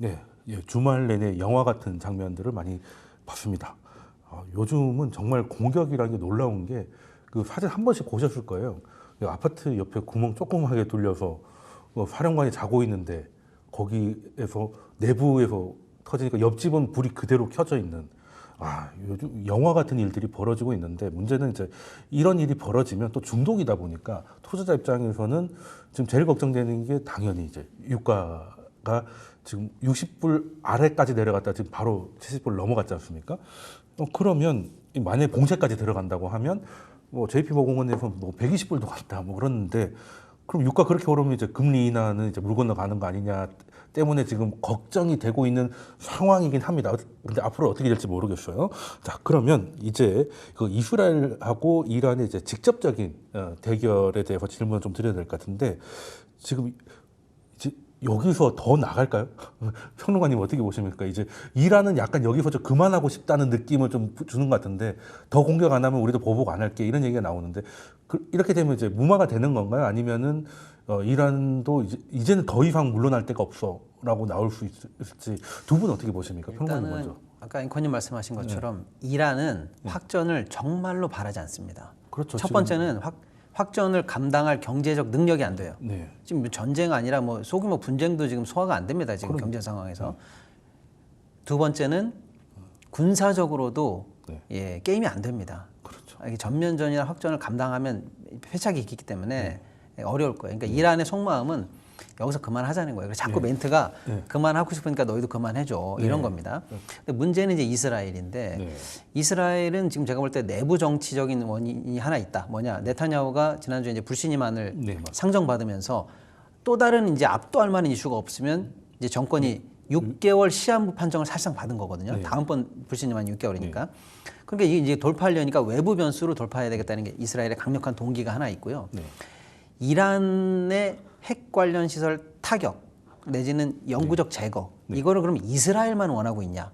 네, 예, 주말 내내 영화 같은 장면들을 많이 봤습니다. 요즘은 정말 공격이라는 게 놀라운 게 그 사진 한 번씩 보셨을 거예요. 그 아파트 옆에 구멍 조그맣게 뚫려서 사령관이 자고 있는데 거기에서 내부에서 터지니까 옆집은 불이 그대로 켜져 있는 요즘 영화 같은 일들이 벌어지고 있는데 문제는 이제 이런 일이 벌어지면 또 중독이다 보니까 투자자 입장에서는 지금 제일 걱정되는 게 당연히 이제 유가가 지금 60불 아래까지 내려갔다 지금 바로 70불 넘어갔지 않습니까? 그러면 만약에 봉쇄까지 들어간다고 하면 뭐 JP모건에서 뭐 120불도 갔다 뭐 그러는데 그럼 유가 그렇게 오르면 이제 금리 인하는 이제 물 건너가는 거 아니냐 때문에 지금 걱정이 되고 있는 상황이긴 합니다. 근데 앞으로 어떻게 될지 모르겠어요. 자, 그러면 이제 그 이스라엘하고 이란의 이제 직접적인 대결에 대해서 질문을 좀 드려야 될 것 같은데 지금 이제 여기서 더 나갈까요? 평론가님 어떻게 보십니까? 이제 이란은 약간 여기서 좀 그만하고 싶다는 느낌을 좀 주는 것 같은데 더 공격 안 하면 우리도 보복 안 할게 이런 얘기가 나오는데 이렇게 되면 이제 무마가 되는 건가요? 아니면은 이란도 이제는 더 이상 물러날 데가 없어라고 나올 수 있을지 두 분 어떻게 보십니까? 평론가님 일단은 먼저. 아까 앵커님 말씀하신 것처럼 이란은 확전을 정말로 바라지 않습니다. 그렇죠. 첫 지금. 번째는 확전을 감당할 경제적 능력이 안 돼요. 네. 지금 전쟁 아니라 뭐 소규모 분쟁도 지금 소화가 안 됩니다. 지금 경제 상황에서. 두 번째는 군사적으로도 네. 예, 게임이 안 됩니다. 그렇죠. 이게 전면전이나 확전을 감당하면 패착이 있기 때문에 어려울 거예요. 그러니까 이란의 속마음은 여기서 그만하자는 거예요. 그래서 자꾸 멘트가 그만하고 싶으니까 너희도 그만해줘 이런 겁니다. 근데 문제는 이제 이스라엘인데 이스라엘은 지금 제가 볼 때 내부 정치적인 원인이 하나 있다. 뭐냐? 네타냐후가 지난주에 이제 불신임안을 상정받으면서 또 다른 이제 압도할 만한 이슈가 없으면 이제 정권이 6개월 시한부 판정을 사실상 받은 거거든요. 다음번 불신임안이 6개월이니까. 그러니까 이게 이제 돌파하려니까 외부 변수로 돌파해야 되겠다는 게 이스라엘의 강력한 동기가 하나 있고요. 이란의 핵 관련 시설 타격 내지는 영구적 제거 이거를 그럼 이스라엘만 원하고 있냐?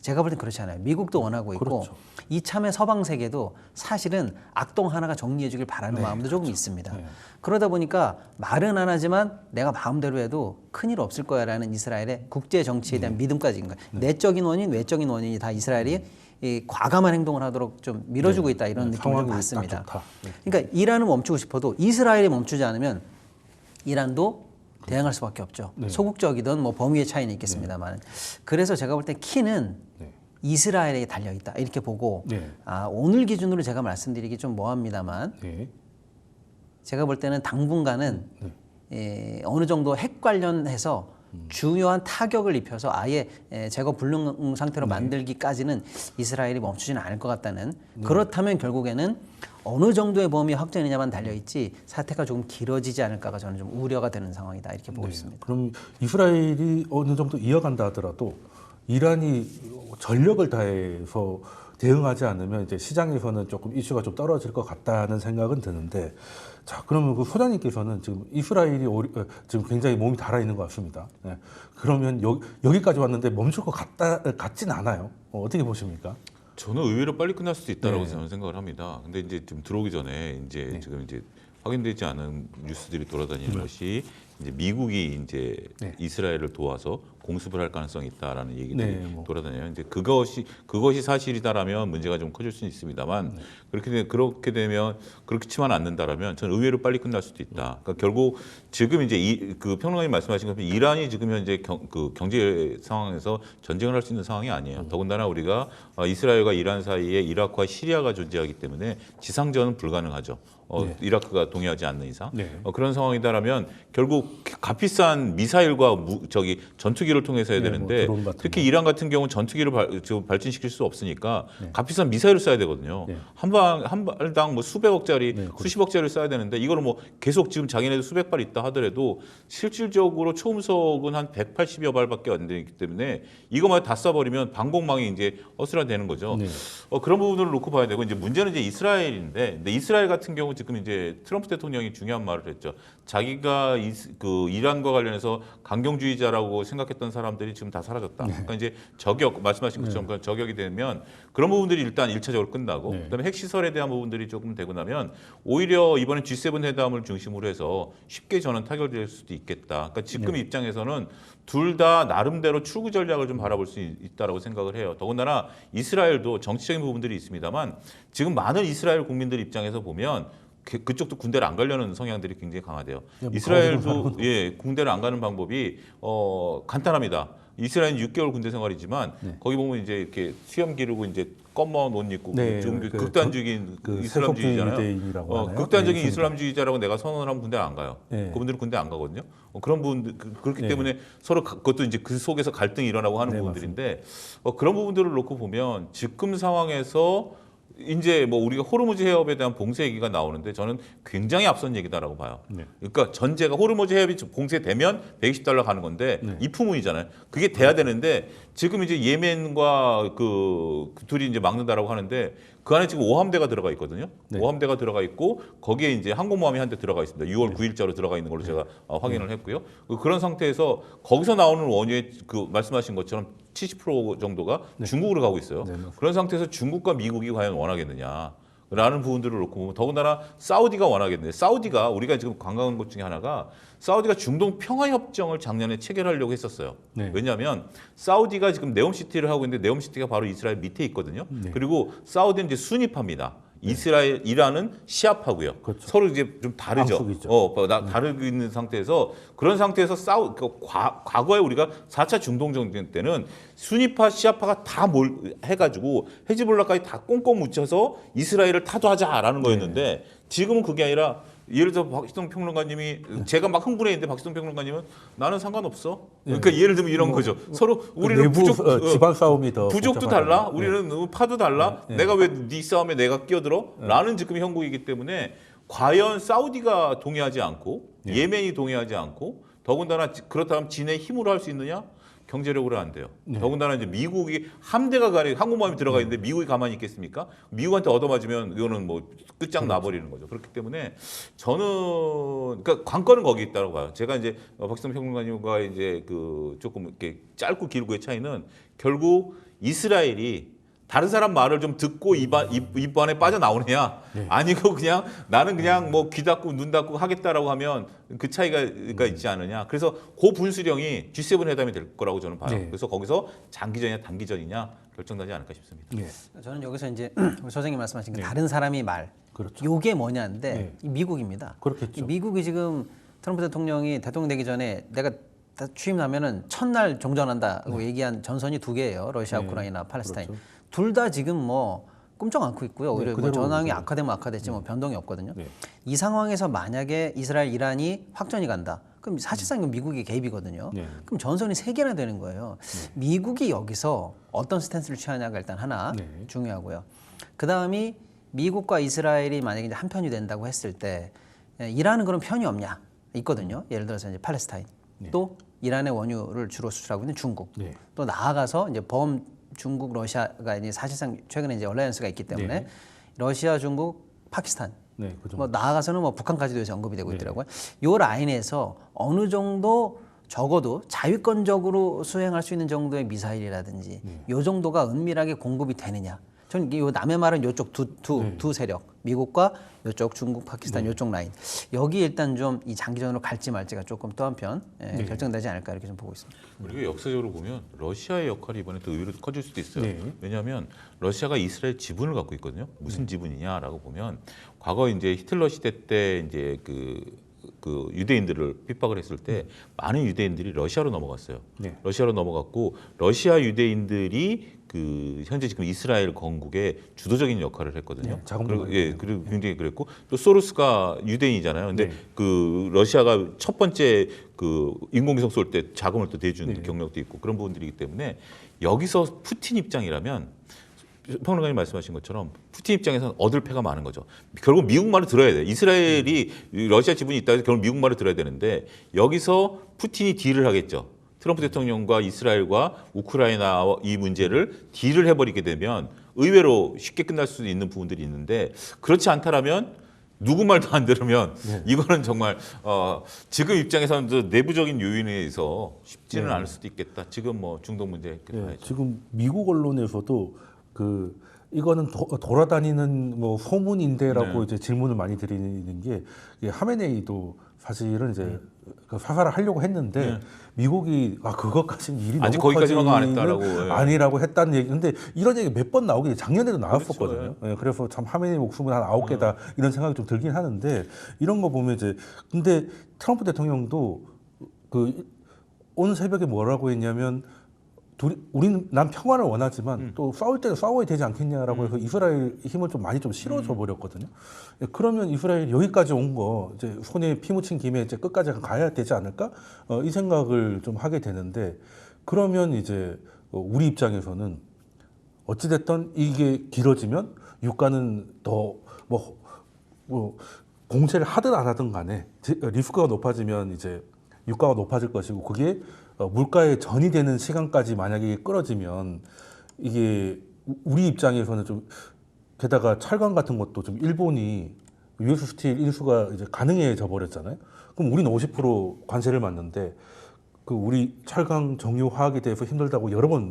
제가 볼 땐 그렇지 않아요. 미국도 원하고 있고 그렇죠. 이참에 서방 세계도 사실은 악동 하나가 정리해 주길 바라는 마음도 조금 있습니다. 그러다 보니까 말은 안 하지만 내가 마음대로 해도 큰일 없을 거야라는 이스라엘의 국제 정치에 대한 믿음까지 있는 거예요. 내적인 원인, 외적인 원인이 다 이스라엘이 이 과감한 행동을 하도록 좀 밀어주고 있다 이런 느낌을 좀 받습니다. 그러니까 이란은 멈추고 싶어도 이스라엘이 멈추지 않으면 이란도 대응할 수밖에 없죠. 소극적이든 뭐 범위의 차이는 있겠습니다만. 그래서 제가 볼 때 키는 이스라엘에 달려 있다 이렇게 보고 오늘 기준으로 제가 말씀드리기 좀 뭐합니다만 제가 볼 때는 당분간은 어느 정도 핵 관련해서 중요한 타격을 입혀서 아예 제거 불능 상태로 만들기까지는 이스라엘이 멈추지는 않을 것 같다는 그렇다면 결국에는 어느 정도의 범위 확전이냐만 달려있지 사태가 조금 길어지지 않을까가 저는 좀 우려가 되는 상황이다 이렇게 보고 있습니다. 그럼 이스라엘이 어느 정도 이어간다 하더라도 이란이 전력을 다해서 대응하지 않으면 이제 시장에서는 조금 이슈가 좀 떨어질 것 같다는 생각은 드는데 자 그러면 그 소장님께서는 지금 이스라엘이 지금 굉장히 몸이 달아 있는 것 같습니다. 그러면 여기까지 왔는데 멈출 것 같진 않아요. 어떻게 보십니까? 저는 의외로 빨리 끝날 수도 있다라고 저는 생각을 합니다. 근데 이제 지금 들어오기 전에 이제 지금 이제 확인되지 않은 뉴스들이 돌아다니는 것이 이제 미국이 이제 이스라엘을 도와서 공습을 할 가능성이 있다라는 얘기들이 돌아다녀요. 이제 그것이 사실이다라면 문제가 좀 커질 수는 있습니다만 그렇게 되면 그렇지만 않는다라면 저는 의외로 빨리 끝날 수도 있다. 그러니까 결국 지금 이제 그 평론가님 말씀하신 것처럼 이란이 지금 현재 그 경제 상황에서 전쟁을 할 수 있는 상황이 아니에요. 더군다나 우리가 이스라엘과 이란 사이에 이라크와 시리아가 존재하기 때문에 지상전은 불가능하죠. 이라크가 동의하지 않는 이상 그런 상황이다라면 결국 값비싼 미사일과 전투기를 통해서 해야 되는데 특히 이란 같은 경우는 전투기를 발진시킬 수 없으니까 값비싼 미사일을 쏴야 되거든요. 한 발당 뭐 수백억짜리 수십억짜리를 쏴야 되는데 이거를 뭐 계속 지금 자기네도 수백 발 있다 하더라도 실질적으로 초음속은 한 180여 발밖에 안 되기 때문에 이거만 다 쏴버리면 방공망이 이제 어스란되는 거죠. 그런 부분을 놓고 봐야 되고 이제 문제는 이제 이스라엘인데 근데 이스라엘 같은 경우 지금 이제 트럼프 대통령이 중요한 말을 했죠. 자기가 그 이란과 관련해서 강경주의자라고 생각했던 사람들이 지금 다 사라졌다. 그러니까 이제 저격 말씀하신 것처럼 그런 저격이 되면 그런 부분들이 일단 1차적으로 끝나고 그다음에 핵시설에 대한 부분들이 조금 되고 나면 오히려 이번에 G7 회담을 중심으로 해서 쉽게 저는 타결될 수도 있겠다. 그러니까 지금 입장에서는 둘 다 나름대로 출구 전략을 좀 바라볼 수 있다라고 생각을 해요. 더군다나 이스라엘도 정치적인 부분들이 있습니다만 지금 많은 이스라엘 국민들 입장에서 보면 그쪽도 군대를 안 가려는 성향들이 굉장히 강하대요. 이스라엘도 군대를 안 가는 방법이 간단합니다. 이스라엘은 6개월 군대 생활이지만 거기 보면 이제 이렇게 수염 기르고 이제 검은 옷 입고 좀 극단적인 이슬람주의잖아요. 극단적인 이슬람주의자라고 내가 선언을 하면 군대를 안 가요. 그분들은 군대 안 가거든요. 그런 부분들 그렇기 때문에 서로 그것도 이제 그 속에서 갈등이 일어나고 하는 부분들인데 그런 부분들을 놓고 보면 지금 상황에서 이제 뭐 우리가 호르무즈 해협에 대한 봉쇄 얘기가 나오는데 저는 굉장히 앞선 얘기다라고 봐요. 그러니까 전제가 호르무즈 해협이 봉쇄되면 $120 가는 건데 이프문이잖아요. 그게 돼야 되는데 지금 이제 예멘과 그 둘이 이제 막는다라고 하는데 그 안에 지금 5함대가 들어가 있거든요. 5함대가 들어가 있고 거기에 이제 항공모함이 한 대 들어가 있습니다. 6월 9일자로 들어가 있는 걸로 제가 확인을 했고요. 그런 상태에서 거기서 나오는 원유의 그 말씀하신 것처럼 70% 정도가 중국으로 가고 있어요. 그런 상태에서 중국과 미국이 과연 원하겠느냐. 라는 부분들을 놓고 보면 더군다나 사우디가 원하겠는데 사우디가 우리가 지금 관광한 것 중에 하나가 사우디가 중동 평화협정을 작년에 체결하려고 했었어요. 왜냐하면 사우디가 지금 네옴시티를 하고 있는데 네옴시티가 바로 이스라엘 밑에 있거든요. 그리고 사우디는 이제 수니파입니다. 이란은 시아파고요. 그렇죠. 서로 이제 좀 다르죠. 다르고 있는 상태에서 그런 상태에서 과거에 우리가 4차 중동 전쟁 때는 수니파, 시아파가 다 해가지고 헤즈볼라까지 다 꽁꽁 묻혀서 이스라엘을 타도하자라는 거였는데 지금은 그게 아니라 예를 들어 박시동 평론가님이 제가 막 흥분해 있는데 박시동 평론가님은 나는 상관없어. 그러니까 예를 들면 이런 거죠. 서로 우리는 지방 싸움이 더 부족도 달라. 우리는 파도 달라. 내가 왜 네 싸움에 내가 끼어들어? 라는 지금 형국이기 때문에 과연 사우디가 동의하지 않고 예멘이 동의하지 않고 더군다나 그렇다면 진의 힘으로 할 수 있느냐? 경제력으로 안 돼요. 더군다나 이제 미국이 함대가 항공모함이 들어가 있는데 미국이 가만히 있겠습니까? 미국한테 얻어맞으면 이거는 뭐 끝장 나버리는 거죠. 그렇기 때문에 저는 그러니까 관건은 거기 있다고 봐요. 제가 이제 박시동 평론가님과 이제 그 조금 이렇게 짧고 길고의 차이는 결국 이스라엘이 다른 사람 말을 좀 듣고 입안에 빠져나오느냐 아니고 그냥 나는 그냥 뭐 귀 닫고 눈 닫고 하겠다라고 하면 그 차이가 있지 않느냐. 그래서 그 분수령이 G7 회담이 될 거라고 저는 봐요. 그래서 거기서 장기전이냐 단기전이냐 결정나지 않을까 싶습니다. 저는 여기서 이제 우리 소장님 말씀하신 그 다른 사람이 말 그렇죠. 요게 뭐냐인데 미국입니다. 그렇겠죠. 미국이 지금 트럼프 대통령이 대통령 되기 전에 내가 취임하면은 첫날 종전한다고 얘기한 전선이 두 개예요. 러시아, 우크라이나, 팔레스타인. 그렇죠. 둘 다 지금 뭐 꼼짝 않고 있고요. 오히려 뭐 전황이 악화되면 악화됐지 뭐 변동이 없거든요. 이 상황에서 만약에 이스라엘, 이란이 확전이 간다. 그럼 사실상 이건 미국의 개입이거든요. 그럼 전선이 세 개나 되는 거예요. 미국이 여기서 어떤 스탠스를 취하냐가 일단 하나 중요하고요. 그 다음이 미국과 이스라엘이 만약에 이제 한 편이 된다고 했을 때 이란은 그런 편이 없냐? 있거든요. 예를 들어서 이제 팔레스타인, 또 이란의 원유를 주로 수출하고 있는 중국, 또 나아가서 이제 중국, 러시아가 이제 사실상 최근에 이제 얼라이언스가 있기 때문에 러시아, 중국, 파키스탄, 뭐 나아가서는 뭐 북한까지도 요새 언급이 되고 있더라고요. 요 라인에서 어느 정도 적어도 자위권적으로 수행할 수 있는 정도의 미사일이라든지 요 정도가 은밀하게 공급이 되느냐. 저는 이 남의 말은 요쪽 두 세력, 미국과 요쪽 중국, 파키스탄 요쪽 라인. 여기 일단 좀 이 장기전으로 갈지 말지가 조금 또 한편 결정되지 않을까 이렇게 좀 보고 있습니다. 우리가 역사적으로 보면 러시아의 역할이 이번에 또 의외로 커질 수도 있어요. 왜냐하면 러시아가 이스라엘 지분을 갖고 있거든요. 무슨 지분이냐라고 보면 과거 이제 히틀러 시대 때 이제 그 유대인들을 핍박을 했을 때 많은 유대인들이 러시아로 넘어갔어요. 러시아로 넘어갔고 러시아 유대인들이 그 현재 지금 이스라엘 건국에 주도적인 역할을 했거든요. 그리고 굉장히 그랬고 또 소로스가 유대인이잖아요. 근데 그 러시아가 첫 번째 그 인공위성 쏠 때 자금을 또 대준 경력도 있고 그런 부분들이기 때문에 여기서 푸틴 입장이라면 평론가님 말씀하신 것처럼 푸틴 입장에서는 얻을 패가 많은 거죠. 결국 미국 말을 들어야 돼. 이스라엘이 러시아 지분이 있다 해서 결국 미국 말을 들어야 되는데 여기서 푸틴이 딜을 하겠죠. 트럼프 대통령과 이스라엘과 우크라이나 이 문제를 딜을 해버리게 되면 의외로 쉽게 끝날 수도 있는 부분들이 있는데 그렇지 않다라면 누구 말도 안 들으면 네. 이거는 정말 지금 입장에서는 저 내부적인 요인에 의해서 쉽지는 네. 않을 수도 있겠다. 지금 뭐 중동 문제 이렇게 예, 봐야죠. 지금 미국 언론에서도 이거는 돌아다니는 뭐 소문인데라고 네. 이제 질문을 많이 드리는 게 이게 하메네이도 사실은 이제 그 사과를 하려고 했는데 네. 미국이 그것까지는 일이 아직 너무 거기까지는 안 커지는 했다라고, 예. 아니라고 했다는 얘기. 근데 이런 얘기 몇 번 나오긴 작년에도 나왔었거든요. 그렇죠, 예, 그래서 참 하메네이 목숨은 한 9개다 이런 생각이 좀 들긴 하는데 이런 거 보면 이제 근데 트럼프 대통령도 오늘 새벽에 뭐라고 했냐면 난 평화를 원하지만 또 싸울 때는 싸워야 되지 않겠냐라고 해서 이스라엘 힘을 좀 많이 좀 실어줘 버렸거든요. 예, 그러면 이스라엘 여기까지 온 거 이제 손에 피 묻힌 김에 이제 끝까지 가야 되지 않을까? 이 생각을 좀 하게 되는데 그러면 이제 우리 입장에서는 어찌됐든 이게 길어지면 유가는 더 뭐 공세를 하든 안 하든 간에 리스크가 높아지면 이제 유가가 높아질 것이고 그게 물가에 전이 되는 시간까지 만약에 끌어지면 이게 우리 입장에서는 좀 게다가 철강 같은 것도 좀 일본이 US 스틸 인수가 이제 가능해져 버렸잖아요. 그럼 우리는 50% 관세를 맞는데 우리 철강 정유 화학에 대해서 힘들다고 여러 번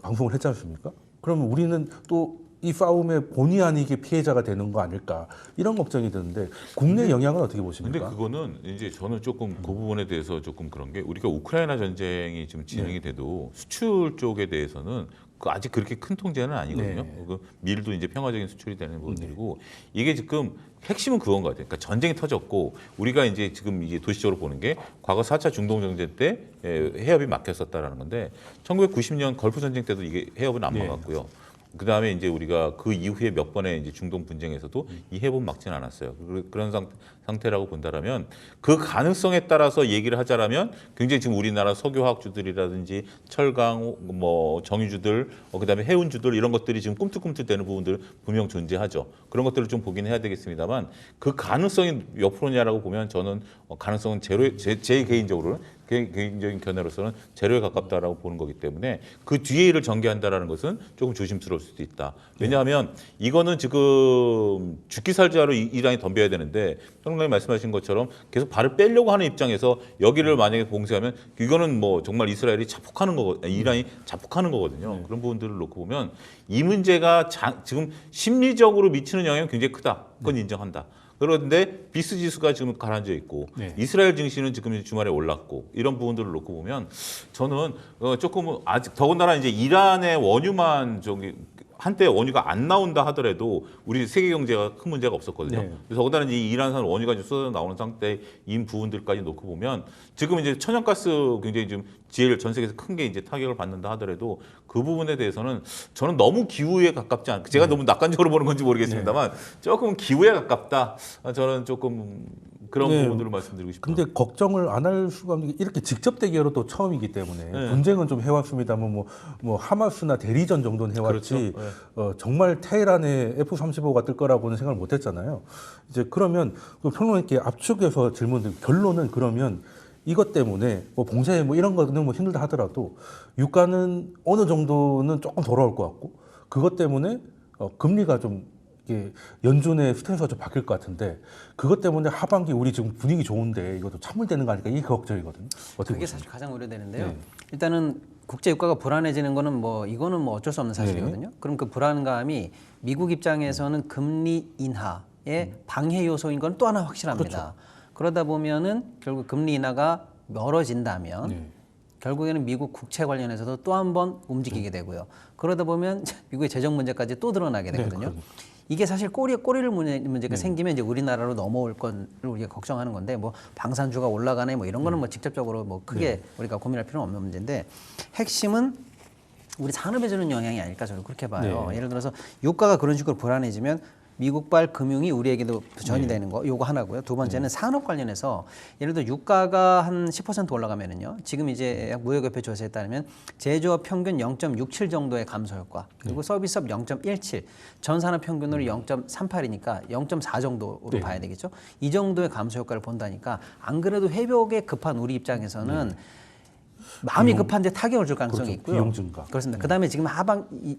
방송을 했지 않습니까? 그러면 우리는 또 이 싸움에 본의 아니게 피해자가 되는 거 아닐까 이런 걱정이 드는데 국내 영향은 어떻게 보십니까? 근데 그거는 이제 저는 조금 그 부분에 대해서 조금 그런 게 우리가 우크라이나 전쟁이 지금 진행이 돼도 수출 쪽에 대해서는 아직 그렇게 큰 통제는 아니거든요. 네. 밀도 이제 평화적인 수출이 되는 부분들이고 이게 지금 핵심은 그건 것 같아요. 그러니까 전쟁이 터졌고 우리가 이제 지금 이게 도시적으로 보는 게 과거 4차 중동 정전 때 해협이 막혔었다라는 건데 1990년 걸프 전쟁 때도 이게 해협은 안 네. 막았고요. 그 다음에 이제 우리가 그 이후에 몇 번의 이제 중동 분쟁에서도 이 해협은 막지는 않았어요. 그런 상태라고 본다라면 그 가능성에 따라서 얘기를 하자라면 굉장히 지금 우리나라 석유화학주들이라든지 철강, 뭐 정유주들, 그다음에 해운주들 이런 것들이 지금 꿈틀꿈틀대는 부분들 분명 존재하죠. 그런 것들을 좀 보긴 해야 되겠습니다만 그 가능성이 몇 프로냐라고 보면 저는 가능성은 제로, 제 개인적으로는 개인적인 견해로서는 제로에 가깝다라고 보는 거기 때문에 그 뒤에 일을 전개한다라는 것은 조금 조심스러울 수도 있다. 왜냐하면 이거는 지금 죽기 살자로 이란이 덤벼야 되는데 평론가님 말씀하신 것처럼 계속 발을 빼려고 하는 입장에서 여기를 만약에 봉쇄하면 이거는 뭐 정말 이스라엘이 자폭하는 거고 이란이 자폭하는 거거든요. 그런 부분들을 놓고 보면 이 문제가 지금 심리적으로 미치는 영향이 굉장히 크다. 그건 인정한다. 그런데 비스 지수가 지금 가라앉아 있고 네. 이스라엘 증시는 지금 주말에 올랐고 이런 부분들을 놓고 보면 저는 조금 아직 더군다나 이제 이란의 원유만 한때 원유가 안 나온다 하더라도 우리 세계 경제가 큰 문제가 없었거든요. 네. 그래서 더군다나 이제 이란산 원유가 좀 쏟아 나오는 상태인 부분들까지 놓고 보면 지금 이제 천연가스 굉장히 좀 제일 전 세계에서 큰 게 이제 타격을 받는다 하더라도 그 부분에 대해서는 저는 너무 기후에 가깝지 않고 제가 너무 낙관적으로 보는 건지 모르겠습니다만 조금 기후에 가깝다. 저는 조금 그런 네. 부분들을 말씀드리고 싶어요. 근데 걱정을 안 할 수가 없는 게 이렇게 직접 대결은 또 처음이기 때문에 네. 분쟁은 좀 해왔습니다만 뭐 하마스나 대리전 정도는 해왔지 그렇죠. 정말 테헤란에 F-35가 뜰 거라고는 생각을 못했잖아요. 이제 그러면 평론가님께 압축해서 질문드리고 결론은 그러면 이것 때문에 뭐 봉쇄 뭐 이런 거는 뭐 힘들다 하더라도 유가는 어느 정도는 조금 돌아올 것 같고 그것 때문에 금리가 좀 이게 연준의 스탠스가 좀 바뀔 것 같은데 그것 때문에 하반기 우리 지금 분위기 좋은데 이것도 찬물되는 거 아닐까 이게 걱정이거든요. 어떻게 그게 보십니까? 사실 가장 우려되는데요. 네. 일단은 국제 유가가 불안해지는 거는 이거는 어쩔 수 없는 사실이거든요. 그럼 그 불안감이 미국 입장에서는 금리 인하의 방해 요소인 건 또 하나 확실합니다. 그러다 보면은 결국 금리 인하가 멀어진다면 네. 결국에는 미국 국채 관련해서도 또 한 번 움직이게 되고요. 그러다 보면 미국의 재정 문제까지 또 드러나게 되거든요. 이게 사실 꼬리를 문제가 생기면 이제 우리나라로 넘어올 건 우리가 걱정하는 건데 뭐 방산주가 올라가네 뭐 이런 거는 뭐 직접적으로 뭐 크게 우리가 고민할 필요는 없는 문제인데 핵심은 우리 산업에 주는 영향이 아닐까 저는 그렇게 봐요. 예를 들어서 유가가 그런 식으로 불안해지면 미국발 금융이 우리에게도 전이 되는 거 요거 하나고요. 두 번째는 산업 관련해서 예를 들어 유가가 한 10% 올라가면은요. 지금 이제 무역협회 조사에 따르면 제조업 평균 0.67 정도의 감소 효과 그리고 서비스업 0.17 전 산업 평균으로 0.38이니까 0.4 정도로 봐야 되겠죠. 이 정도의 감소 효과를 본다니까 안 그래도 회복에 급한 우리 입장에서는 마음이 급한데 타격을 줄 가능성이 그렇죠. 있고요. 비용 증가. 그렇습니다. 그다음에 지금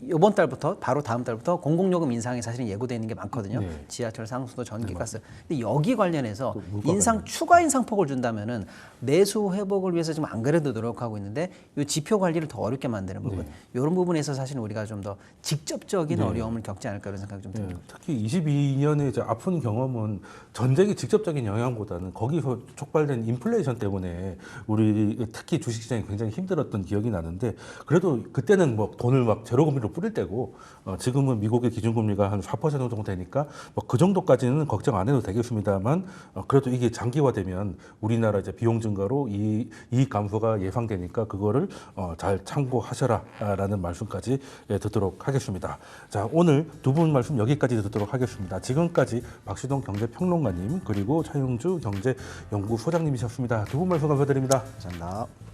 이번 달부터 바로 다음 달부터 공공요금 인상이 사실은 예고되어 있는 게 많거든요. 네. 지하철, 상수도, 전기가스. 근데 여기 관련해서 물가 추가 인상폭을 준다면은 내수 회복을 위해서 지금 안 그래도 노력하고 있는데 이 지표 관리를 더 어렵게 만드는 부분. 이런 부분에서 사실은 우리가 좀 더 직접적인 어려움을 겪지 않을까 그런 생각이 좀 듭니다. 특히 22년의 이제 아픈 경험은 전쟁의 직접적인 영향보다는 거기서 촉발된 인플레이션 때문에 우리 특히 주식시장이 굉장히 힘들었던 기억이 나는데 그래도 그때는 뭐 돈을 막 제로금리로 뿌릴 때고 지금은 미국의 기준금리가 한 4% 정도 되니까 뭐 그 정도까지는 걱정 안 해도 되겠습니다만 그래도 이게 장기화되면 우리나라 이제 비용 증가로 이익 감소가 예상되니까 그거를 잘 참고하셔라라는 말씀까지 듣도록 하겠습니다. 자, 오늘 두 분 말씀 여기까지 듣도록 하겠습니다. 지금까지 박시동 경제평론가님 그리고 차용주 경제연구소장님이셨습니다. 두 분 말씀 감사드립니다. 감사합니다.